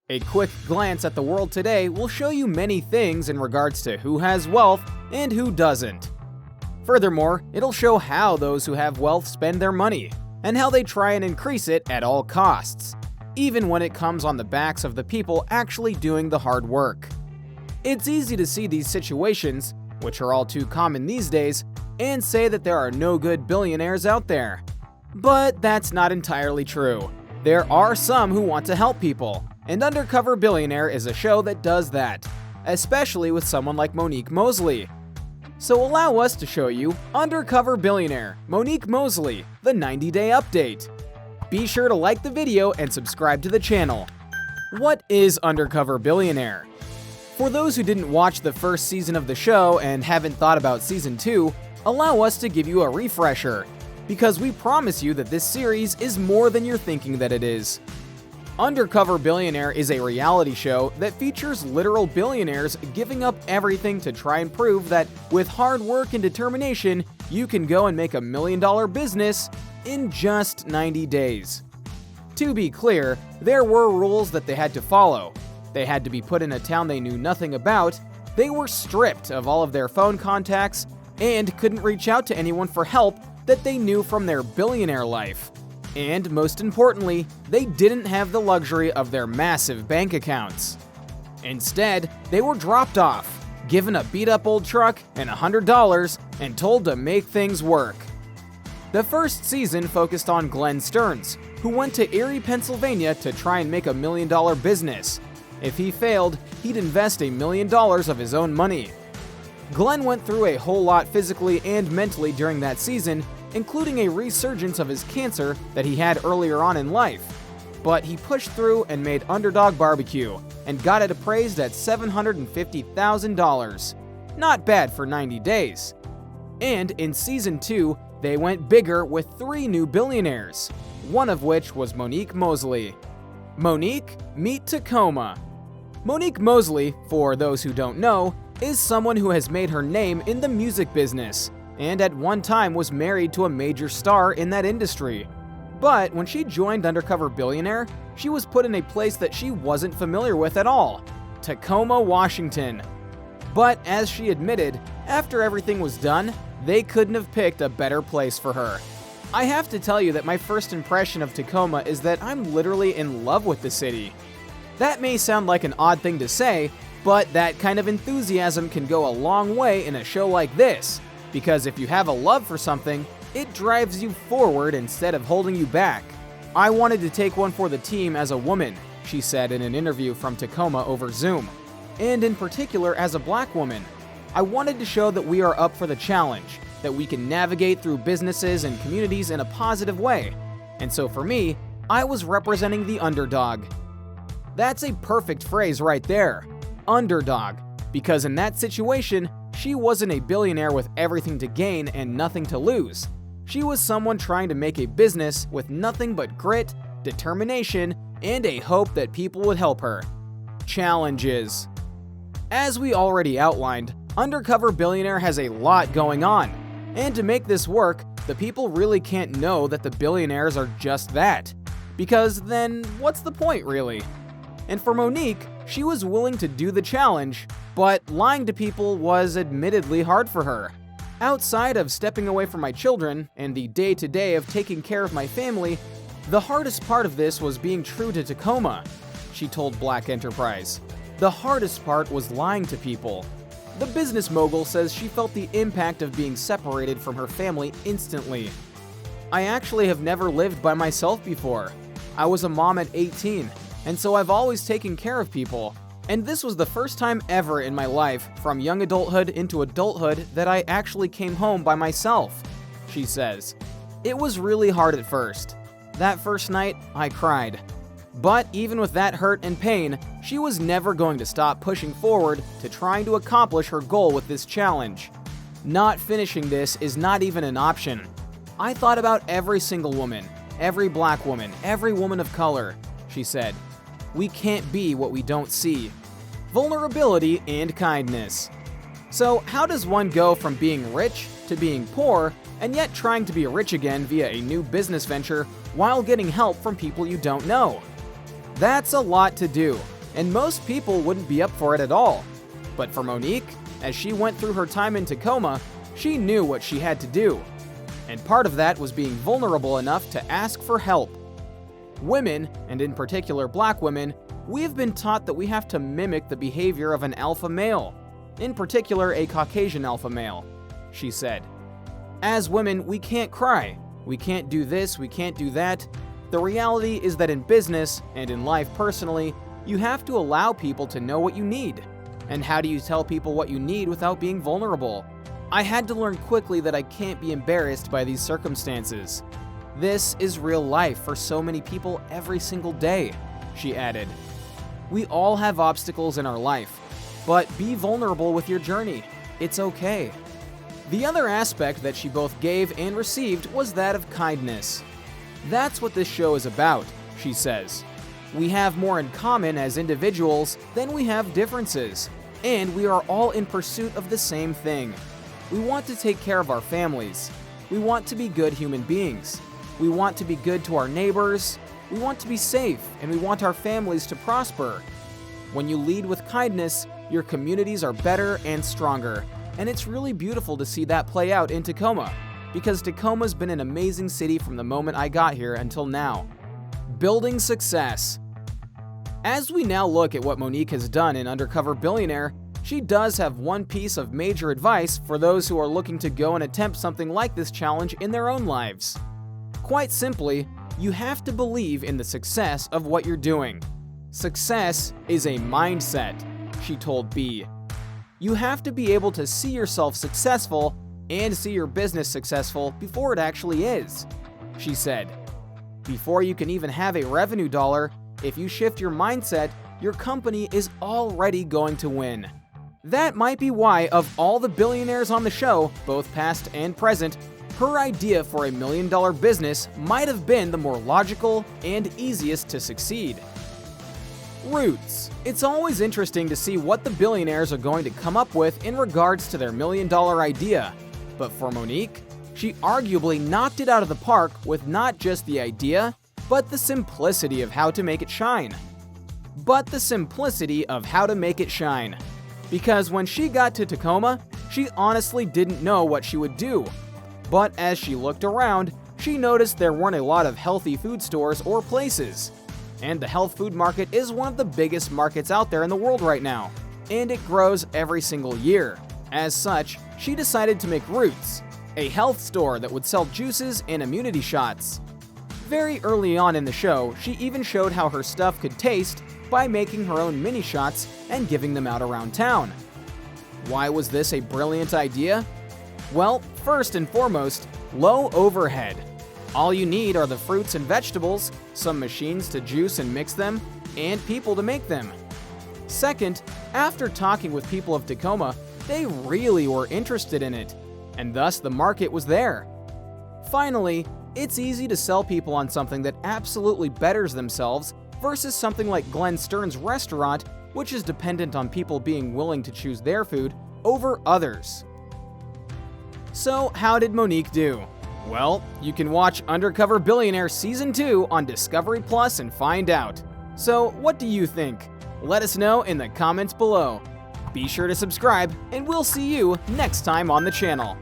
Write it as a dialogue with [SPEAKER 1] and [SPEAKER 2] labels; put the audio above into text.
[SPEAKER 1] A quick glance at the world today will show you many things in regards to who has wealth and who doesn't. Furthermore, it'll show how those who have wealth spend their money, and how they try and increase it at all costs, even when it comes on the backs of the people actually doing the hard work. It's easy to see these situations, which are all too common these days, and say that there are no good billionaires out there. But that's not entirely true. There are some who want to help people, and Undercover Billionaire is a show that does that, especially with someone like Monique Mosley. So allow us to show you Undercover Billionaire Monique Mosley, the 90-day update. Be sure to like the video and subscribe to the channel. What is Undercover Billionaire? For those who didn't watch the first season of the show and haven't thought about season 2, allow us to give you a refresher, because we promise you that this series is more than you're thinking that it is. Undercover Billionaire is a reality show that features literal billionaires giving up everything to try and prove that with hard work and determination, you can go and make $1 million business in just 90 days. To be clear, there were rules that they had to follow. They had to be put in a town they knew nothing about, they were stripped of all of their phone contacts, and couldn't reach out to anyone for help that they knew from their billionaire life. And most importantly, they didn't have the luxury of their massive bank accounts. Instead, they were dropped off, given a beat-up old truck and $100, and told to make things work. The first season focused on Glenn Stearns, who went to Erie, Pennsylvania to try and make $1 million business. If he failed, he'd invest $1 million of his own money. Glenn went through a whole lot physically and mentally during that season, including a resurgence of his cancer that he had earlier on in life. But he pushed through and made Underdog Barbecue, and got it appraised at $750,000. Not bad for 90 days. And in season 2, they went bigger with 3 new billionaires, one of which was Monique Mosley. Monique, meet Tacoma. Monique Mosley, for those who don't know, is someone who has made her name in the music business, and at one time was married to a major star in that industry. But when she joined Undercover Billionaire, she was put in a place that she wasn't familiar with at all, Tacoma, Washington. But as she admitted, after everything was done, they couldn't have picked a better place for her. I have to tell you that my first impression of Tacoma is that I'm literally in love with the city. That may sound like an odd thing to say, but that kind of enthusiasm can go a long way in a show like this, because if you have a love for something, it drives you forward instead of holding you back. I wanted to take one for the team as a woman, she said in an interview from Tacoma over Zoom, and in particular as a black woman. I wanted to show that we are up for the challenge, that we can navigate through businesses and communities in a positive way. And so for me, I was representing the underdog. That's a perfect phrase right there, underdog, because in that situation, she wasn't a billionaire with everything to gain and nothing to lose. She was someone trying to make a business with nothing but grit, determination, and a hope that people would help her. Challenges. As we already outlined, Undercover Billionaire has a lot going on, and to make this work, the people really can't know that the billionaires are just that, because then what's the point really? And for Monique, she was willing to do the challenge, but lying to people was admittedly hard for her. Outside of stepping away from my children and the day-to-day of taking care of my family, the hardest part of this was being true to Tacoma, she told Black Enterprise. The hardest part was lying to people. The business mogul says she felt the impact of being separated from her family instantly. I actually have never lived by myself before. I was a mom at 18, and so I've always taken care of people. And this was the first time ever in my life, from young adulthood into adulthood, that I actually came home by myself, she says. It was really hard at first. That first night, I cried. But even with that hurt and pain, she was never going to stop pushing forward to trying to accomplish her goal with this challenge. Not finishing this is not even an option. I thought about every single woman, every black woman, every woman of color, she said. We can't be what we don't see. Vulnerability and kindness. So how does one go from being rich to being poor, and yet trying to be rich again via a new business venture while getting help from people you don't know? That's a lot to do, and most people wouldn't be up for it at all. But for Monique, as she went through her time in Tacoma, she knew what she had to do. And part of that was being vulnerable enough to ask for help. Women, and in particular black women, we've been taught that we have to mimic the behavior of an alpha male, in particular a Caucasian alpha male, she said. As women, we can't cry. We can't do this, we can't do that. The reality is that in business, and in life personally, you have to allow people to know what you need. And how do you tell people what you need without being vulnerable? I had to learn quickly that I can't be embarrassed by these circumstances. This is real life for so many people every single day, she added. We all have obstacles in our life, but be vulnerable with your journey. It's okay. The other aspect that she both gave and received was that of kindness. That's what this show is about, she says. We have more in common as individuals than we have differences, and we are all in pursuit of the same thing. We want to take care of our families. We want to be good human beings. We want to be good to our neighbors. We want to be safe, and we want our families to prosper. When you lead with kindness, your communities are better and stronger, and it's really beautiful to see that play out in Tacoma, because Tacoma's been an amazing city from the moment I got here until now. Building success. As we now look at what Monique has done in Undercover Billionaire, she does have one piece of major advice for those who are looking to go and attempt something like this challenge in their own lives. Quite simply, you have to believe in the success of what you're doing. Success is a mindset, she told B. You have to be able to see yourself successful and see your business successful before it actually is, she said. Before you can even have a revenue dollar, if you shift your mindset, your company is already going to win. That might be why, of all the billionaires on the show, both past and present, her idea for $1 million business might have been the more logical and easiest to succeed. Roots. It's always interesting to see what the billionaires are going to come up with in regards to their $1 million idea. But for Monique, she arguably knocked it out of the park with not just the idea, but the simplicity of how to make it shine. Because when she got to Tacoma, she honestly didn't know what she would do. But as she looked around, she noticed there weren't a lot of healthy food stores or places. And the health food market is one of the biggest markets out there in the world right now, and it grows every single year. As such, she decided to make Roots, a health store that would sell juices and immunity shots. Very early on in the show, she even showed how her stuff could taste by making her own mini shots and giving them out around town. Why was this a brilliant idea? Well, first and foremost, low overhead. All you need are the fruits and vegetables, some machines to juice and mix them, and people to make them. Second, after talking with people of Tacoma, they really were interested in it, and thus the market was there. Finally, it's easy to sell people on something that absolutely betters themselves versus something like Glenn Stern's restaurant, which is dependent on people being willing to choose their food over others. So how did Monique do? Well, you can watch Undercover Billionaire Season 2 on Discovery Plus and find out. So what do you think? Let us know in the comments below. Be sure to subscribe, and we'll see you next time on the channel.